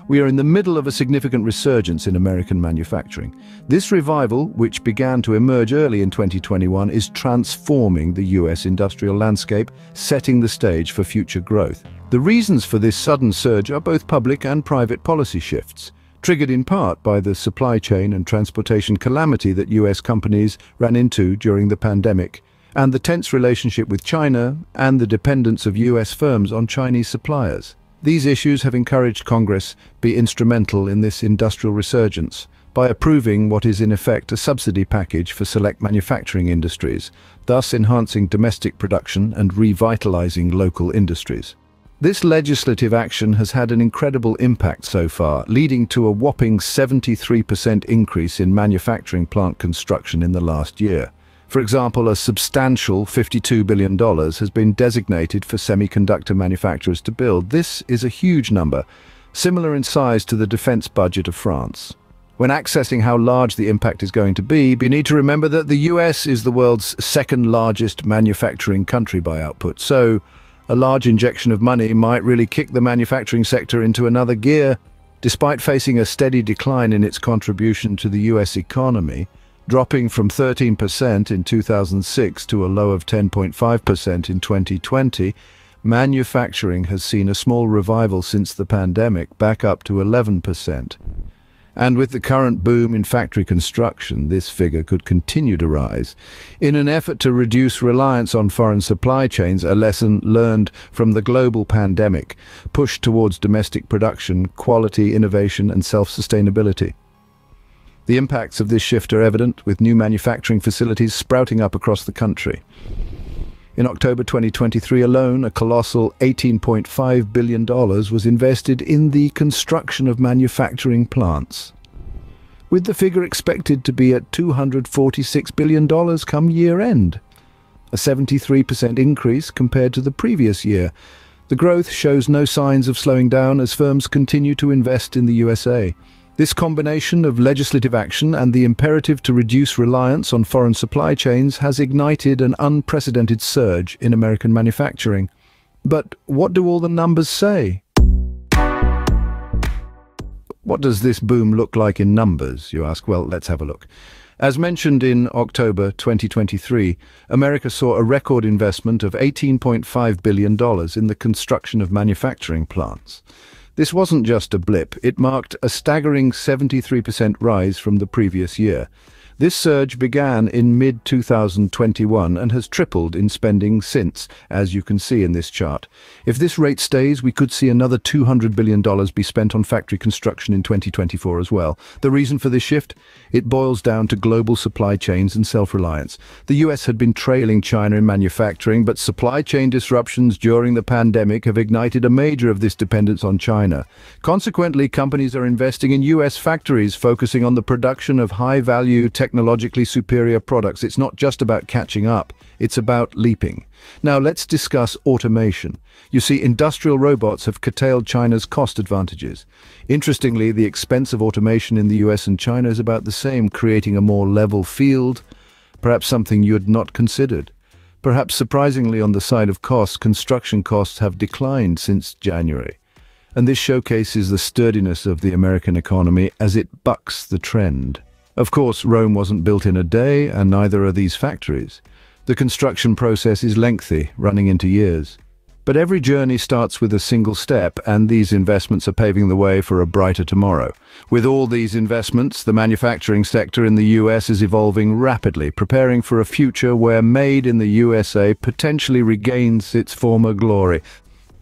We are in the middle of a significant resurgence in American manufacturing. This revival, which began to emerge early in 2021, is transforming the US industrial landscape, setting the stage for future growth. The reasons for this sudden surge are both public and private policy shifts, triggered in part by the supply chain and transportation calamity that US companies ran into during the pandemic, and the tense relationship with China and the dependence of US firms on Chinese suppliers. These issues have encouraged Congress be instrumental in this industrial resurgence by approving what is in effect a subsidy package for select manufacturing industries, thus enhancing domestic production and revitalizing local industries. This legislative action has had an incredible impact so far, leading to a whopping 73% increase in manufacturing plant construction in the last year. For example, a substantial $52 billion has been designated for semiconductor manufacturers to build. This is a huge number, similar in size to the defense budget of France. When accessing how large the impact is going to be, you need to remember that the US is the world's second largest manufacturing country by output, so a large injection of money might really kick the manufacturing sector into another gear. Despite facing a steady decline in its contribution to the US economy, dropping from 13% in 2006 to a low of 10.5% in 2020, manufacturing has seen a small revival since the pandemic, back up to 11%. And with the current boom in factory construction, this figure could continue to rise. In an effort to reduce reliance on foreign supply chains, a lesson learned from the global pandemic, pushed towards domestic production, quality, innovation, and self-sustainability. The impacts of this shift are evident, with new manufacturing facilities sprouting up across the country. In October 2023 alone, a colossal $18.5 billion was invested in the construction of manufacturing plants, with the figure expected to be at $246 billion come year-end, a 73% increase compared to the previous year. The growth shows no signs of slowing down as firms continue to invest in the USA. This combination of legislative action and the imperative to reduce reliance on foreign supply chains has ignited an unprecedented surge in American manufacturing. But what do all the numbers say? What does this boom look like in numbers, you ask? Well, let's have a look. As mentioned in October 2023, America saw a record investment of $18.5 billion in the construction of manufacturing plants. This wasn't just a blip, it marked a staggering 73% rise from the previous year. This surge began in mid-2021 and has tripled in spending since, as you can see in this chart. If this rate stays, we could see another $200 billion be spent on factory construction in 2024 as well. The reason for this shift? It boils down to global supply chains and self-reliance. The US had been trailing China in manufacturing, but supply chain disruptions during the pandemic have ignited a major of this dependence on China. Consequently, companies are investing in US factories, focusing on the production of high-value, technologically superior products. It's not just about catching up, it's about leaping. Now let's discuss automation. You see, industrial robots have curtailed China's cost advantages. Interestingly, the expense of automation in the US and China is about the same, creating a more level field, perhaps something you had not considered. Perhaps surprisingly, on the side of costs, construction costs have declined since January. And this showcases the sturdiness of the American economy as it bucks the trend. Of course, Rome wasn't built in a day, and neither are these factories. The construction process is lengthy, running into years. But every journey starts with a single step, and these investments are paving the way for a brighter tomorrow. With all these investments, the manufacturing sector in the US is evolving rapidly, preparing for a future where Made in the USA potentially regains its former glory.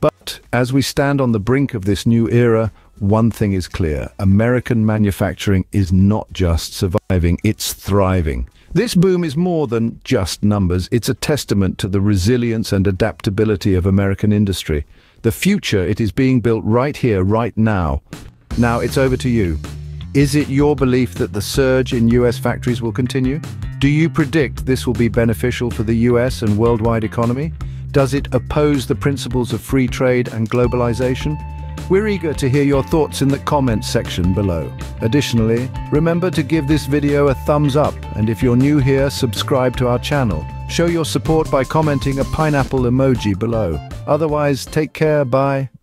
But as we stand on the brink of this new era, one thing is clear: American manufacturing is not just surviving, it's thriving. This boom is more than just numbers, it's a testament to the resilience and adaptability of American industry. The future, it is being built right here, right now. Now it's over to you. Is it your belief that the surge in US factories will continue? Do you predict this will be beneficial for the US and worldwide economy? Does it oppose the principles of free trade and globalization? We're eager to hear your thoughts in the comments section below. Additionally, remember to give this video a thumbs up, and if you're new here, subscribe to our channel. Show your support by commenting a pineapple emoji below. Otherwise, take care, bye.